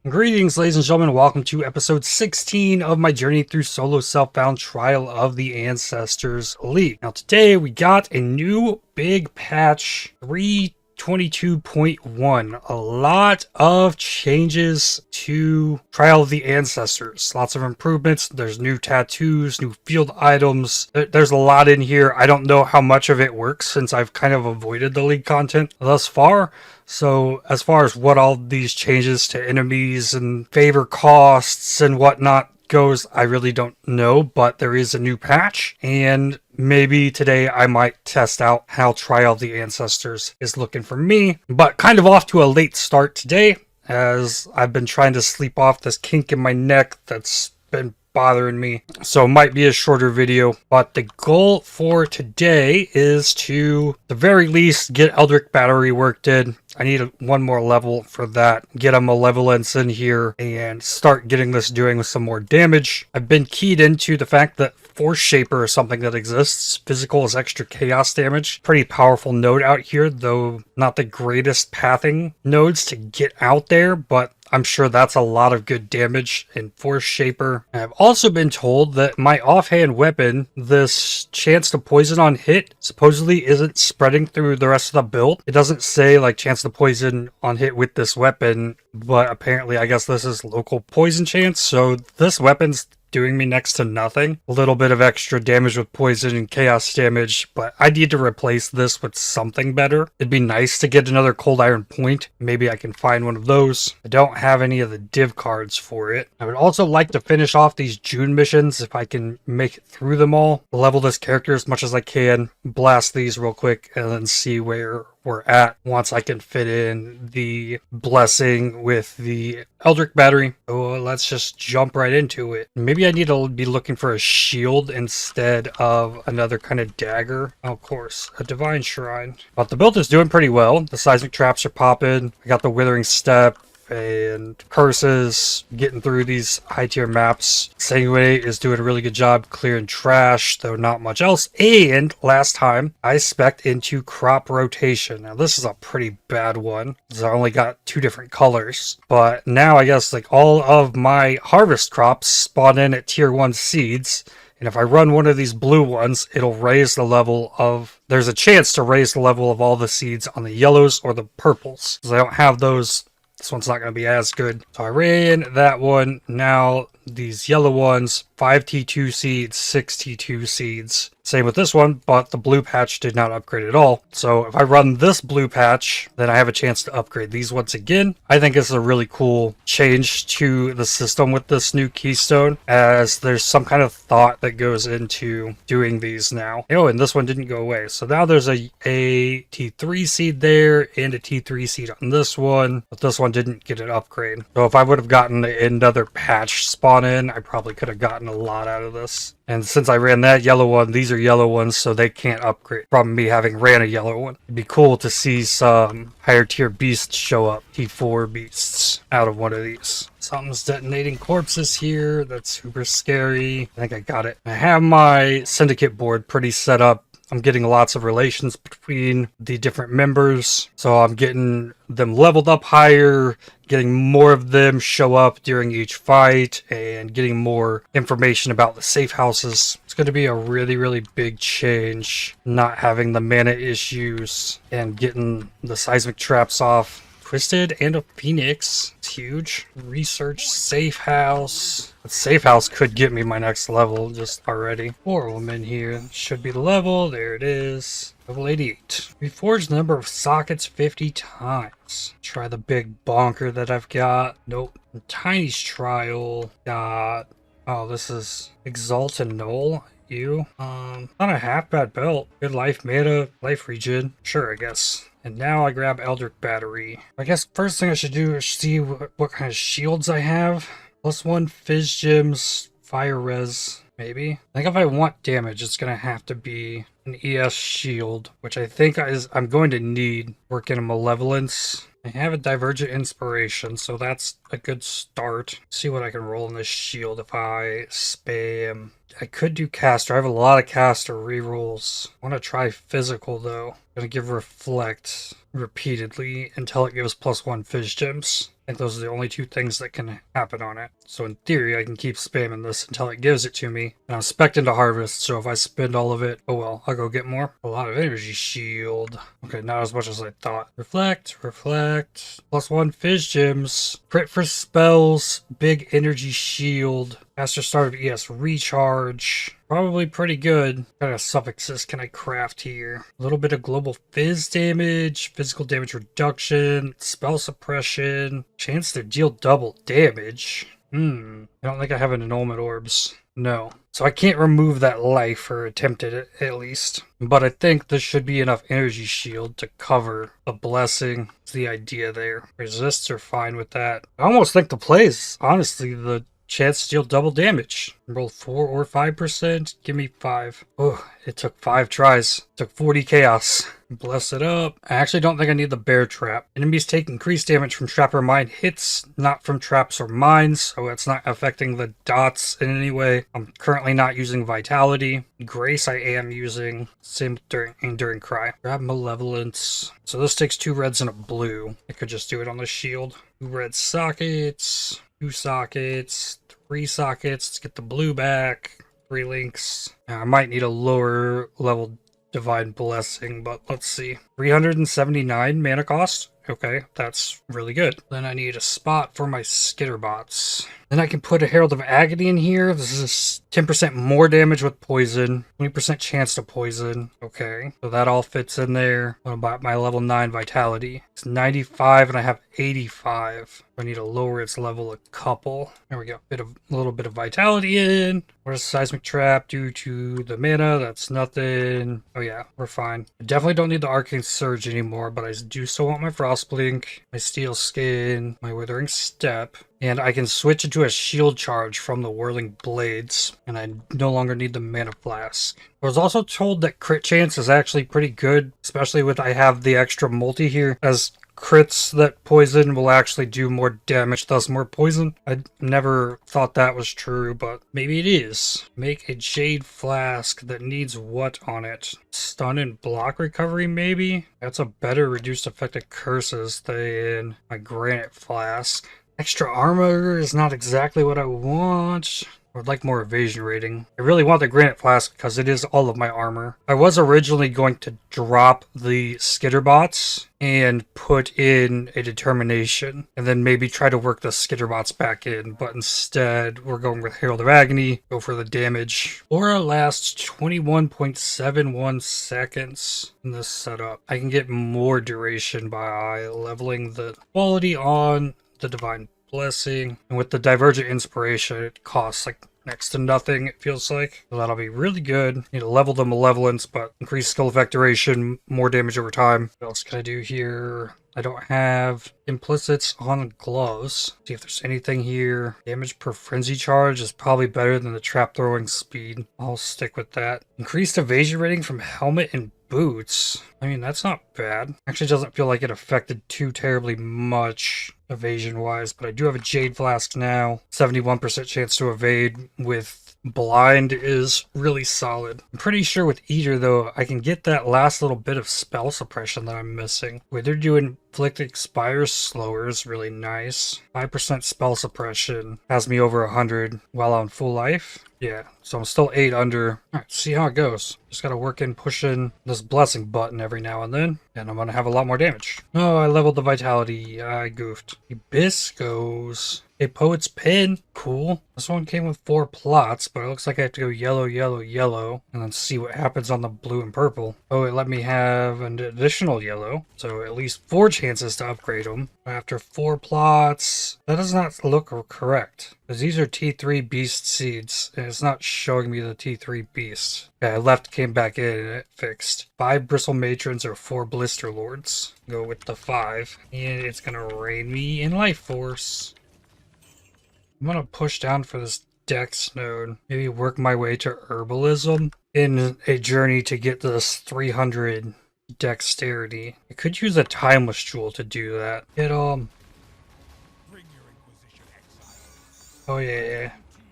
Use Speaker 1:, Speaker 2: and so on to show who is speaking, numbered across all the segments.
Speaker 1: Greetings, ladies and gentlemen. Welcome to episode 16 of my journey through solo self-bound Trial of the Ancestors League. Now, today we got a new big patch, 3.22.1. A lot of changes to Trial of the Ancestors. Lots of improvements. There's new tattoos, new field items. There's a lot in here. I don't know how much of it works since I've kind of avoided the League content thus far. So as far as what all these changes to enemies and favor costs and whatnot goes, I really don't know, but there is a new patch, and maybe today I might test out how Trial of the Ancestors is looking for me, but kind of off to a late start today, as I've been trying to sleep off this kink in my neck that's been bothering me, so it might be a shorter video. But the goal for today is to, at the very least, get Eldritch Battery worked in. I need one more level for that, get a malevolence in here, and start getting this doing some more damage. I've been keyed into the fact that Force Shaper is something that exists. Physical is extra chaos damage. Pretty powerful node out here, though not the greatest pathing nodes to get out there, but I'm sure that's a lot of good damage in Force Shaper. I've also been told that my offhand weapon, this chance to poison on hit, supposedly isn't spreading through the rest of the build. It doesn't say like chance to poison on hit with this weapon, but apparently I guess this is local poison chance, so this weapon's doing me next to nothing. A little bit of extra damage with poison and chaos damage, but I need to replace this with something better. It'd be nice to get another cold iron point. Maybe I can find one of those. I don't have any of the div cards for it. I would also like to finish off these June missions if I can make it through them all. Level this character as much as I can, blast these real quick, and then see where we're at once I can fit in the blessing with the Eldritch Battery. Oh, let's just jump right into it. Maybe I need to be looking for a shield instead of another kind of dagger. Oh, of course, a divine shrine. But the build is doing pretty well. The seismic traps are popping. I got the withering step and curses, getting through these high tier maps. Sanguinate is doing a really good job clearing trash, though not much else. And last time I spec'd into crop rotation. Now this is a pretty bad one, because I only got 2 different colors, but now I guess like all of my harvest crops spawn in at tier 1 seeds. And if I run one of these blue ones, it'll raise the level of, there's a chance to raise the level of all the seeds on the yellows or the purples, because I don't have those. This one's not going to be as good. So I ran that one. Now these yellow ones, 5 T2 seeds, 6 T2 seeds. Same with this one, but the blue patch did not upgrade at all. So if I run this blue patch, then I have a chance to upgrade these once again. I think this is a really cool change to the system with this new keystone, as there's some kind of thought that goes into doing these now. Oh, and this one didn't go away. So now there's a T3 seed there and a T3 seed on this one, but this one didn't get an upgrade. So if I would have gotten another patch spawn in, I probably could have gotten a lot out of this. And since I ran that yellow one, these are yellow ones, so they can't upgrade from me having ran a yellow one. It'd be cool to see some higher tier beasts show up, T4 beasts, out of one of these. Something's detonating corpses here. That's super scary. I think I got it. I have my syndicate board pretty set up. I'm getting lots of relations between the different members, so I'm getting them leveled up higher, getting more of them show up during each fight, and getting more information about the safe houses. It's going to be a really, really big change, not having the mana issues and getting the seismic traps off. Twisted and a Phoenix. It's huge. Research safe house. The safe house could get me my next level just already. 4 women here. Should be the level. There it is. Level 88. We forged the number of sockets 50 times. Try the big bonker that I've got. Nope. Tiny's trial. Got... Oh, this is Exalt and Null. You. Not a half bad belt. Good life mana. Life regen. Sure, I guess. And now I grab Eldritch Battery. I guess first thing I should do is see what kind of shields I have. +1 Fizz Gems, Fire Res, maybe. I think if I want damage, it's going to have to be an ES shield, which I think I'm going to need. Working a Malevolence. I have a Divergent Inspiration, so that's a good start. See what I can roll in this shield if I spam. I could do Caster. I have a lot of Caster rerolls. I want to try Physical, though. I'm going to give Reflect repeatedly until it gives +1 Fizz Gems. think those are the only two things that can happen on it. So in theory, I can keep spamming this until it gives it to me. And I'm spec'd into harvest, so if I spend all of it, oh well, I'll go get more. A lot of energy shield. Okay, not as much as I thought. Reflect, reflect. +1 fizz gems. Crit for spells. Big energy shield. Faster start of ES recharge. Probably pretty good. What kind of suffixes can I craft here? A little bit of global fizz damage, physical damage reduction, spell suppression, chance to deal double damage. I don't think I have an annulment orbs. No. So I can't remove that life, or attempt it at least. But I think this should be enough energy shield to cover the blessing. That's the idea there. Resists are fine with that. I almost think the plays, honestly, the chance to deal double damage. Roll 4 or 5%. Give me 5. Oh, it took 5 tries. It took 40 chaos. Bless it up. I actually don't think I need the bear trap. Enemies take increased damage from trap or mine hits, not from traps or mines, so it's not affecting the dots in any way. I'm currently not using vitality. Grace I am using. Same during cry. Grab malevolence. So this takes 2 reds and a blue. I could just do it on the shield. 2 red sockets. 2 sockets, 3 sockets to get the blue back, 3 links. Now, I might need a lower level Divine Blessing, but let's see. 379 mana cost. Okay, that's really good. Then I need a spot for my skitterbots. Then I can put a Herald of Agony in here. This is 10% more damage with poison. 20% chance to poison. Okay, so that all fits in there. What about my level 9 vitality? It's 95 and I have 85. I need to lower its level a couple. There we go. A little bit of vitality in. What does Seismic Trap do to the mana? That's nothing. Oh yeah, we're fine. I definitely don't need the Arcane Surge anymore, but I do still want my Frostblink, my Steel Skin, my Withering Step. And I can switch into a shield charge from the Whirling Blades, and I no longer need the Mana Flask. I was also told that crit chance is actually pretty good, especially with I have the extra multi here, as crits that poison will actually do more damage, thus more poison. I never thought that was true, but maybe it is. Make a Jade Flask that needs what on it? Stun and block recovery, maybe? That's a better reduced effective curses than my Granite Flask. Extra armor is not exactly what I want. I would like more evasion rating. I really want the Granite Flask because it is all of my armor. I was originally going to drop the Skitterbots and put in a Determination, and then maybe try to work the Skitterbots back in, but instead we're going with Herald of Agony, go for the damage. Aura lasts 21.71 seconds in this setup. I can get more duration by leveling the quality on the Divine Blessing, and with the Divergent Inspiration it costs like next to nothing, it feels like. So that'll be really good. Need to level the Malevolence, but increase skill effect duration, more damage over time. What else can I do here? I don't have implicits on gloves. See if there's anything here. Damage per frenzy charge is probably better than the trap throwing speed. I'll stick with that. Increased evasion rating from helmet and boots. I mean, that's not bad. Actually doesn't feel like it affected too terribly much evasion wise, but I do have a Jade Flask now. 71% chance to evade with blind is really solid. I'm pretty sure with Eater though, I can get that last little bit of spell suppression that I'm missing. Wait, they're doing Inflict expires slower is really nice. 5% spell suppression has me over 100 while on full life. Yeah, so I'm still 8 under. Alright, see how it goes. Just gotta work in pushing this blessing button every now and then, and I'm gonna have a lot more damage. Oh, I leveled the vitality. I goofed. Hibiscos. A Poet's Pen. Cool. This one came with 4 plots, but it looks like I have to go yellow, yellow, yellow, and then see what happens on the blue and purple. Oh, it let me have an additional yellow, so at least 4 chances to upgrade them. After 4 plots, that does not look correct, because these are T3 Beast Seeds, and it's not showing me the T3 Beast. Okay, I left, came back in, and it fixed. 5 Bristle Matrons or 4 Blister Lords. Go with the 5, and it's gonna rain me in Life Force. I'm gonna push down for this Dex node. Maybe work my way to Herbalism in a journey to get this 300 Dexterity. I could use a Timeless Jewel to do that. Oh yeah.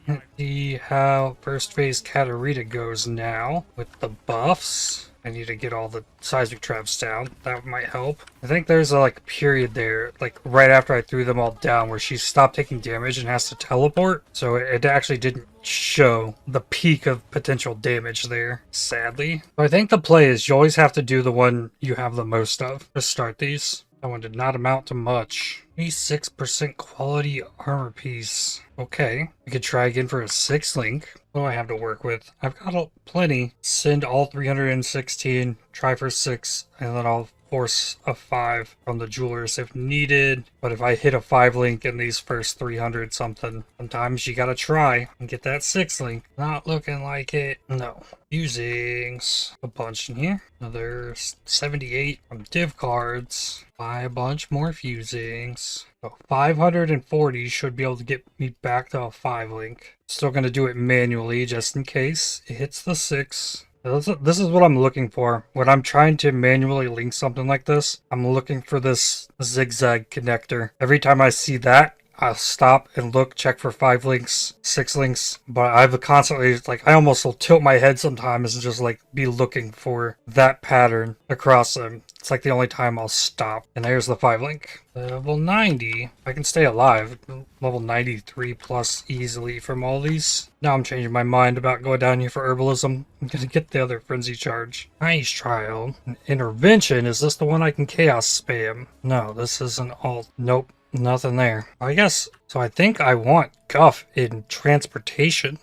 Speaker 1: Let's see how first phase Katarina goes now with the buffs. I need to get all the seismic traps down. That might help. I think there's a like period there, like right after I threw them all down, where she stopped taking damage and has to teleport. So it actually didn't show the peak of potential damage there, sadly. So I think the play is you always have to do the one you have the most of to start these. That one did not amount to much. 86% quality armor piece. Okay, we could try again for a 6 link. What do I have to work with? I've got plenty. Send all 316, try for 6, and then I'll force a 5 from the jewelers if needed. But if I hit a 5 link in these first 300 something, sometimes you gotta try and get that 6 link. Not looking like it. No. Fusings. A bunch in here. Another 78 from div cards. Buy a bunch more fusings. So 540 should be able to get me back to a 5 link. Still gonna do it manually just in case it hits the 6. This is what I'm looking for. When I'm trying to manually link something like this, I'm looking for this zigzag connector. Every time I see that, I'll stop and look, check for 5 links, 6 links, but I've constantly, like, I almost will tilt my head sometimes and just, like, be looking for that pattern across them. It's like the only time I'll stop. And there's the 5 link. Level 90. I can stay alive. Level 93 plus easily from all these. Now I'm changing my mind about going down here for herbalism. I'm gonna get the other frenzy charge. Nice trial. Intervention. Is this the one I can chaos spam? No, this isn't all. Nope. Nothing there. I guess, so I think I want Guff in transportation.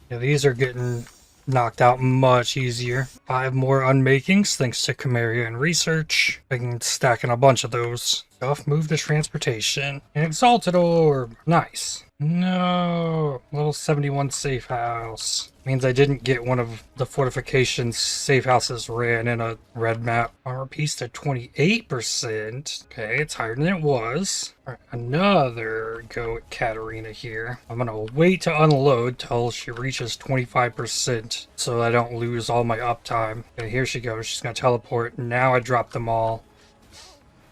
Speaker 1: Yeah, these are getting knocked out much easier. 5 more unmakings thanks to Chimeria and research. I can stack in a bunch of those. Guff, move to transportation. An exalted orb. Nice. No. Level 71 safe house. Means I didn't get one of the fortifications safe houses ran in a red map. Armor piece to 28%. Okay, it's higher than it was. All right, another go at Katarina here. I'm gonna wait to unload till she reaches 25% so I don't lose all my uptime. Okay, here she goes. She's gonna teleport. Now I drop them all.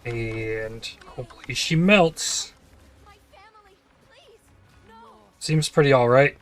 Speaker 1: And hopefully she melts. Seems pretty alright.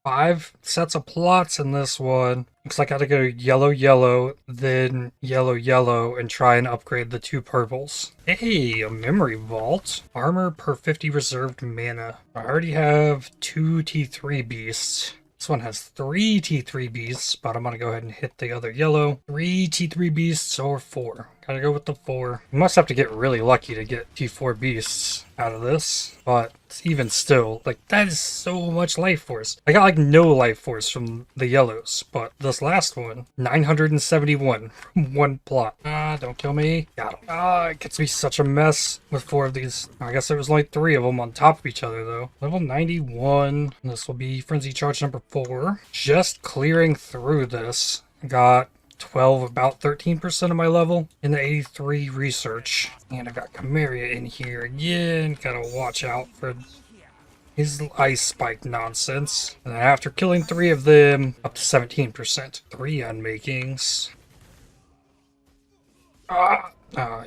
Speaker 1: 5 sets of plots in this one. Looks like I gotta go yellow, yellow, then yellow, yellow, and try and upgrade the 2 purples. Hey, a memory vault. Armor per 50 reserved mana. I already have 2 T3 beasts. This one has 3 T3 beasts, but I'm gonna go ahead and hit the other yellow. 3 T3 beasts or 4. Gotta go with the 4. You must have to get really lucky to get T4 beasts out of this, but even still, like, that is so much life force. I got like no life force from the yellows, but this last one, 971 from 1 plot. Don't kill me. Got him. It gets me such a mess with 4 of these. I guess there was only 3 of them on top of each other though. Level 91. This will be frenzy charge number 4. Just clearing through this. Got 12, about 13% of my level in the 83 research. And I've got Chimeria in here again. Gotta watch out for his ice spike nonsense. And then after killing 3 of them, up to 17%. 3 unmakings. I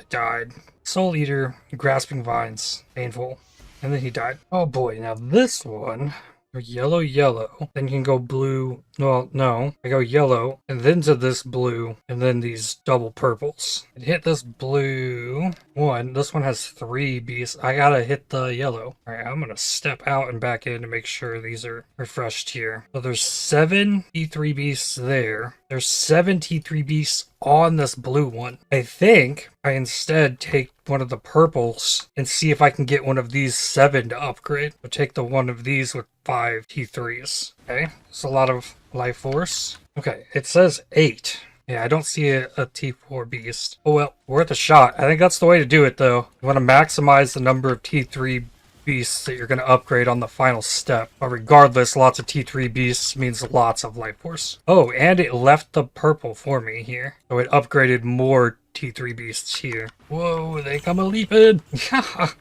Speaker 1: died. Soul Eater, Grasping Vines. Painful. And then he died. Oh boy, now this one. Yellow, yellow, then you can go blue. Well, no, I go yellow, and then to this blue, and then these double purples. I hit this blue one. This one has 3 beasts. I gotta hit the yellow. All right, I'm gonna step out and back in to make sure these are refreshed here. So there's 7 T3 beasts there. There's 7 T3 beasts on this blue one. I think I instead take one of the purples and see if I can get one of these 7 to upgrade. I'll take the one of these with 5 T3s. Okay, it's a lot of life force. Okay, it says 8. Yeah, I don't see a T4 beast. Oh well, worth a shot. I think that's the way to do it though. You want to maximize the number of T3 beasts that you're going to upgrade on the final step. But regardless, lots of T3 beasts means lots of life force. Oh, and it left the purple for me here. So it upgraded more T3 beasts here. Whoa, they come a-leaping.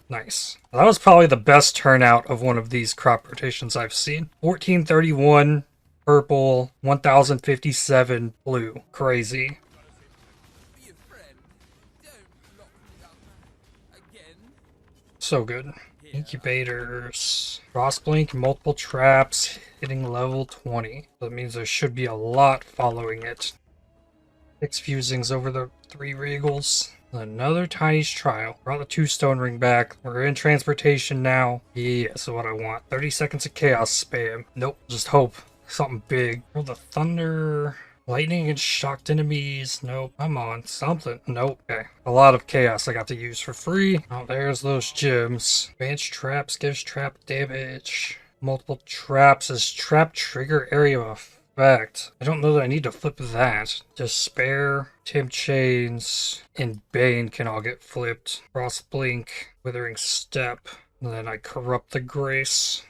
Speaker 1: Nice. That was probably the best turnout of one of these crop rotations I've seen. 1431 purple, 1057 blue. Crazy. So good. Incubators. Crossblink, multiple traps, hitting level 20. That means there should be a lot following it. 6 fusings over the 3 regals. Another Tiny's trial. Brought the 2 stone ring back. We're in transportation now. Yeah, that's what I want. 30 seconds of chaos spam. Nope, just hope. Something big. Oh, the thunder. Lightning against shocked enemies. Nope. Come on. Something. Nope. Okay. A lot of chaos I got to use for free. Oh, there's those gems. Advanced traps gives trap damage. Multiple traps is trap trigger area effect. I don't know that I need to flip that. Despair, Tim Chains, and Bane can all get flipped. Cross Blink, Withering Step. And then I corrupt the Grace.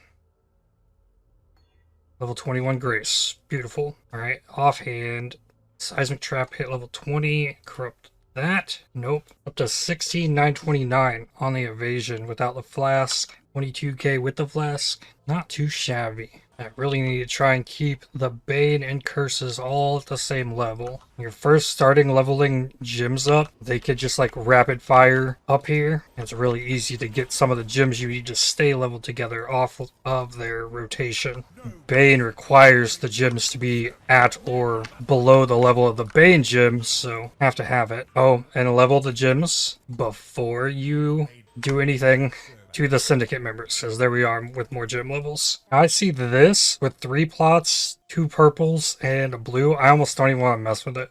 Speaker 1: Level 21 Grace. Beautiful. Alright, offhand. Seismic Trap hit level 20. Corrupt that. Nope. Up to 16,929 on the evasion without the flask. 22k with the flask. Not too shabby. I really need to try and keep the Bane and Curses all at the same level. When you're first starting leveling gyms up, they could just like rapid fire up here. It's really easy to get some of the gyms you need to stay leveled together off of their rotation. Bane requires the gyms to be at or below the level of the Bane gyms, so have to have it. Oh, and level the gyms before you do anything to the syndicate members, because there we are with more gym levels. I see this with 3 plots, 2 purples, and a blue. I almost don't even want to mess with it.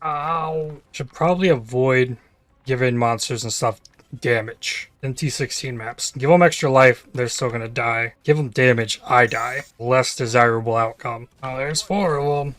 Speaker 1: Ow. Should probably avoid giving monsters and stuff damage in T16 maps. Give them extra life, they're still gonna die. Give them damage, I die. Less desirable outcome. Oh, there's 4 of them.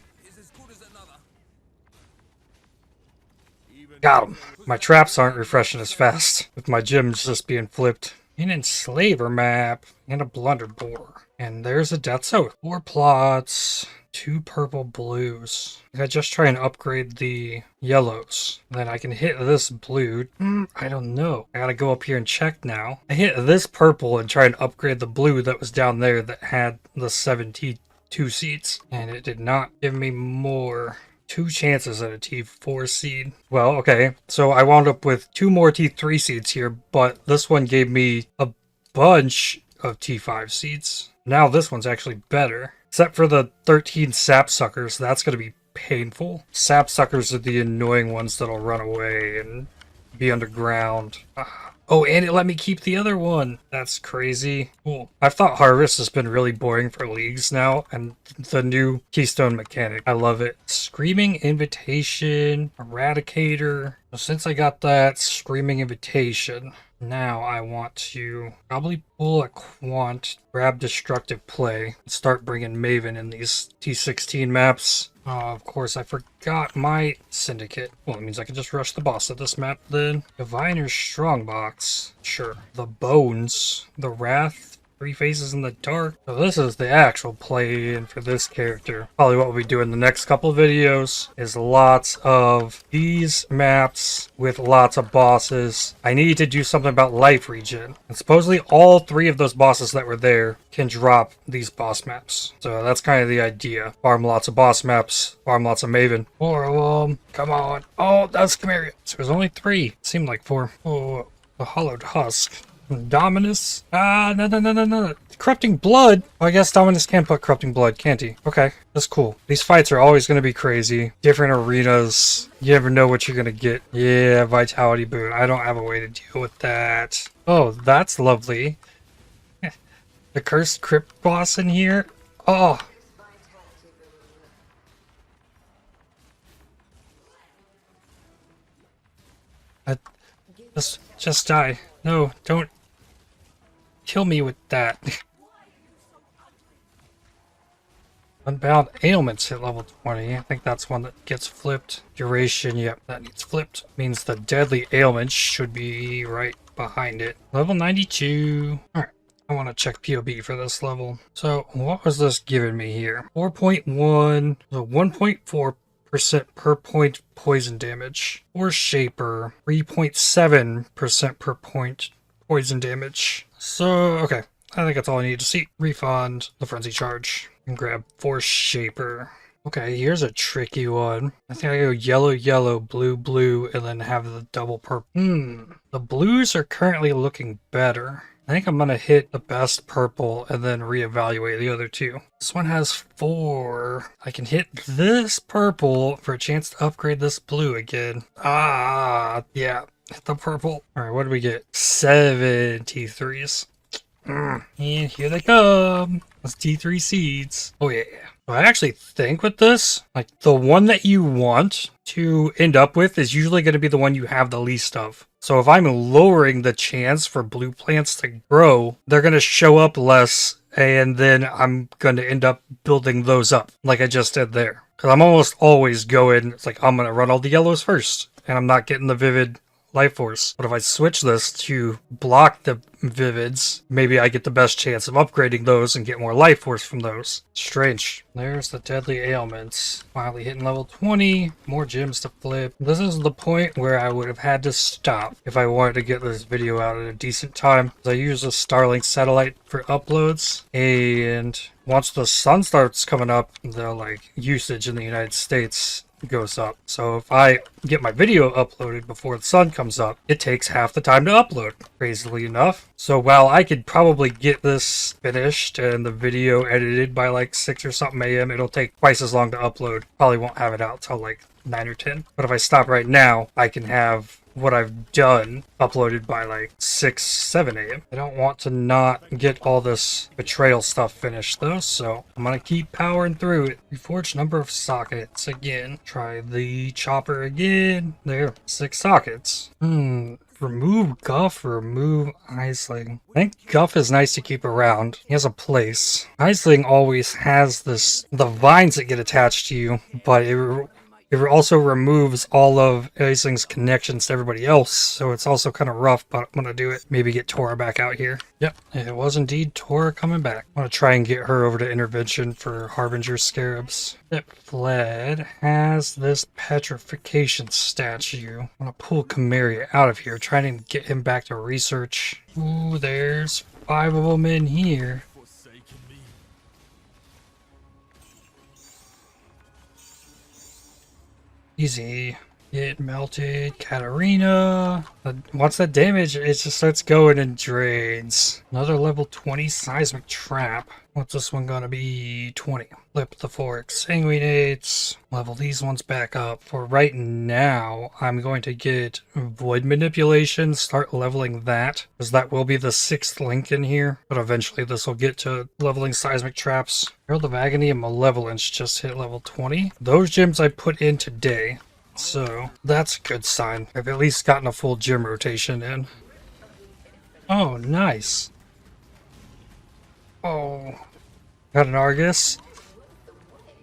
Speaker 1: Got him. My traps aren't refreshing as fast, with my gyms just being flipped. An Enslaver map, and a Blunderbore. And there's a Death Zone. 4 plots, 2 purple blues. I just try and upgrade the yellows. Then I can hit this blue. I don't know. I gotta go up here and check now. I hit this purple and try and upgrade the blue that was down there that had the 72 seats. And it did not give me more. 2 chances at a T4 seed. Well, okay, so I wound up with 2 more T3 seeds here, but this one gave me a bunch of T5 seeds. Now this one's actually better. Except for the 13 sapsuckers, that's going to be painful. Sapsuckers are the annoying ones that'll run away and be underground. Oh, and it let me keep the other one. That's crazy. Cool. I've thought Harvest has been really boring for leagues now, and the new keystone mechanic, I love it. Screaming Invitation, Eradicator. Since I got that Screaming Invitation, now I want to probably pull a Quant, grab Destructive Play, and start bringing Maven in these T16 maps. Of course, I forgot my Syndicate. Well, it means I can just rush the boss of this map then. Diviner's Strongbox. Sure. The Bones. The Wrath. 3 Faces in the Dark. So this is the actual play-in for this character. Probably what we'll be doing the next couple videos is lots of these maps with lots of bosses. I need to do something about life regen. And supposedly all 3 of those bosses that were there can drop these boss maps. So that's kind of the idea. Farm lots of boss maps. Farm lots of Maven. 4 of them. Come on. Oh, that's Chimera. So there's only 3. It seemed like 4. Oh, the Hollowed Husk. Dominus? No. Corrupting Blood? Oh, I guess Dominus can put Corrupting Blood, can't he? Okay, that's cool. These fights are always going to be crazy. Different arenas. You never know what you're going to get. Yeah, Vitality Boon. I don't have a way to deal with that. Oh, that's lovely. The Cursed Crypt boss in here? Oh. Just die. No, don't. Kill me with that. Unbound Ailments hit level 20. I think that's one that gets flipped. Duration, yep, that needs flipped. Means the Deadly Ailments should be right behind it. Level 92. Alright, I want to check POB for this level. So, what was this giving me here? 4.1, so 1.4% per point poison damage. Or Shaper, 3.7% per point poison damage. So, okay. I think that's all I need to see. Refund the Frenzy Charge and grab Force Shaper. Okay, here's a tricky one. I think I go yellow, yellow, blue, blue, and then have the double purple. The blues are currently looking better. I think I'm gonna hit the best purple and then reevaluate the other two. This one has 4. I can hit this purple for a chance to upgrade this blue again. Ah, yeah. Hit the purple. Alright, what do we get? 7 T3s. And here they come. That's T3 seeds. Oh yeah. I actually think with this, like the one that you want to end up with is usually going to be the one you have the least of. So if I'm lowering the chance for blue plants to grow, they're going to show up less, and then I'm going to end up building those up like I just did there. Because I'm almost always going, it's like I'm going to run all the yellows first, and I'm not getting the vivid life force. But if I switch this to block the vivids, maybe I get the best chance of upgrading those and get more life force from those. Strange. There's the deadly ailments. Finally hitting level 20. More gems to flip. This is the point where I would have had to stop if I wanted to get this video out at a decent time. I use a Starlink satellite for uploads, and once the sun starts coming up, the like usage in the United States goes up. So if I get my video uploaded before the sun comes up, it takes half the time to upload, crazily enough. So while I could probably get this finished and the video edited by like 6 or something a.m., it'll take twice as long to upload. Probably won't have it out till like 9 or 10. But if I stop right now, I can have what I've done uploaded by like 6, 7 a.m. I don't want to not get all this betrayal stuff finished though, so I'm gonna keep powering through it. Reforge number of sockets again. Try the chopper again. There, 6 sockets. Remove Guff, remove Eisling. I think Guff is nice to keep around. He has a place. Eisling always has the vines that get attached to you, but it also removes all of Eisling's connections to everybody else, so it's also kind of rough, but I'm going to do it. Maybe get TotA back out here. Yep, it was indeed TotA coming back. I'm going to try and get her over to Intervention for Harbinger Scarabs. That fled has this petrification statue. I'm going to pull Camaria out of here, trying to get him back to research. Ooh, there's 5 of them in here. Easy. Get melted. Katarina. Once that damage, it just starts going and drains. Another level 20 seismic trap. What's this one gonna be? 20. Flip the 4 exsanguinates. Level these ones back up. For right now, I'm going to get void manipulation. Start leveling that, because that will be the 6th link in here. But eventually this will get to leveling seismic traps. Herald of Agony and Malevolence just hit level 20. Those gems I put in today. So that's a good sign. I've at least gotten a full gem rotation in. Oh, nice. Oh, got an Argus.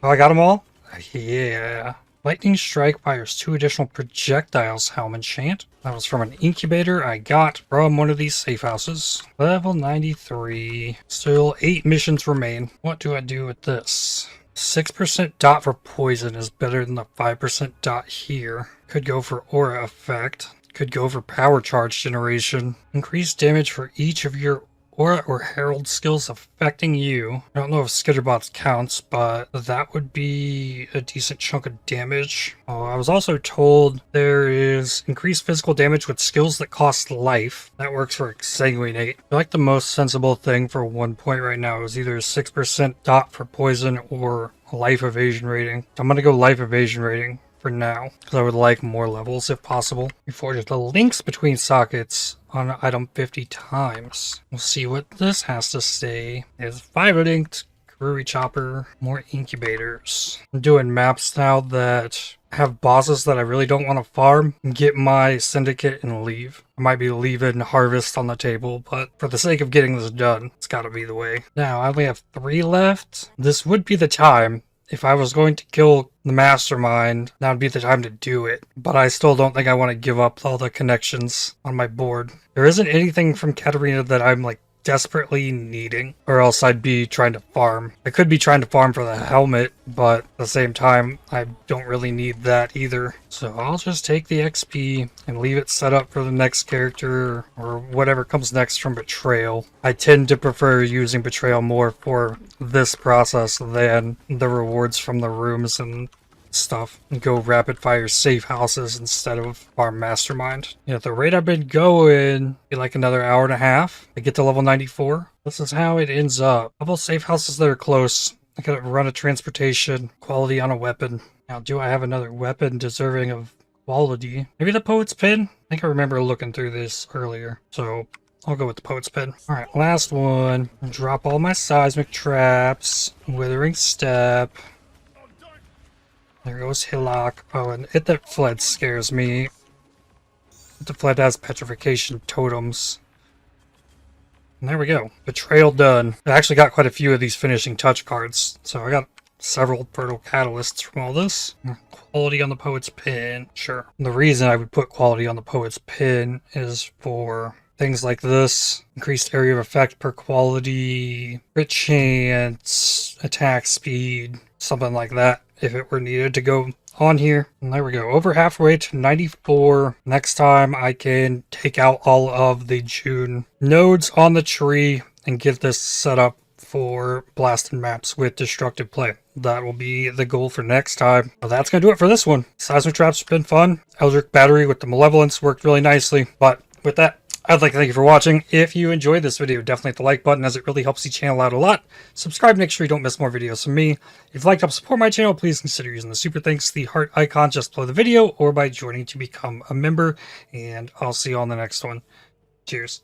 Speaker 1: Oh, I got them all? Yeah. Lightning Strike fires 2 additional projectiles, Helm Enchant. That was from an incubator I got from one of these safe houses. Level 93. Still 8 missions remain. What do I do with this? 6% dot for poison is better than the 5% dot here. Could go for aura effect. Could go for power charge generation. Increase damage for each of your aura or herald skills affecting you. I don't know if Skitterbots counts, but that would be a decent chunk of damage. Oh, I was also told there is increased physical damage with skills that cost life. That works for Exsanguinate. I feel like the most sensible thing for 1 point right now is either 6% dot for poison or life evasion rating. So I'm going to go life evasion rating for now, because I would like more levels if possible. We forge the links between sockets on item 50 times. We'll see what this has to say. There's 5 linked, Brewery Chopper, more incubators. I'm doing maps now that have bosses that I really don't want to farm, get my syndicate and leave. I might be leaving Harvest on the table, but for the sake of getting this done, it's got to be the way. Now, I only have 3 left. This would be the time. If I was going to kill the mastermind, that would be the time to do it. But I still don't think I want to give up all the connections on my board. There isn't anything from Katarina that I'm like desperately needing, or else I'd be trying to farm. I could be trying to farm for the helmet, but at the same time, I don't really need that either. So I'll just take the XP and leave it set up for the next character or whatever comes next from Betrayal. I tend to prefer using Betrayal more for this process than the rewards from the rooms and stuff, and go rapid fire safe houses instead of farm mastermind. At the rate I've been going, be like another hour and a half I get to level 94. This is how it ends up. Couple safe houses that are close. I gotta run a transportation, quality on a weapon. Now, do I have another weapon deserving of quality? Maybe the Poet's Pin? I think I remember looking through this earlier, so I'll go with the Poet's Pin. Alright, last one. Drop all my seismic traps. Withering Step. There goes Hillock. Oh, and It That Fled scares me. It That Fled has petrification totems. And there we go. Betrayal done. I actually got quite a few of these finishing touch cards. So I got several fertile catalysts from all this. Quality on the Poet's Pin. Sure. And the reason I would put quality on the Poet's Pin is for things like this. Increased area of effect per quality, crit chance, attack speed, something like that if it were needed to go on here. And there we go. Over halfway to 94. Next time I can take out all of the June nodes on the tree and get this set up for blasting maps with destructive play. That will be the goal for next time. Well, that's going to do it for this one. Seismic traps have been fun. Eldritch Battery with the Malevolence worked really nicely. But with that, I'd like to thank you for watching. If you enjoyed this video, definitely hit the like button as it really helps the channel out a lot. Subscribe to make sure you don't miss more videos from me. If you'd like to help support my channel, please consider using the super thanks, the heart icon just below the video, or by joining to become a member. And I'll see you on the next one. Cheers.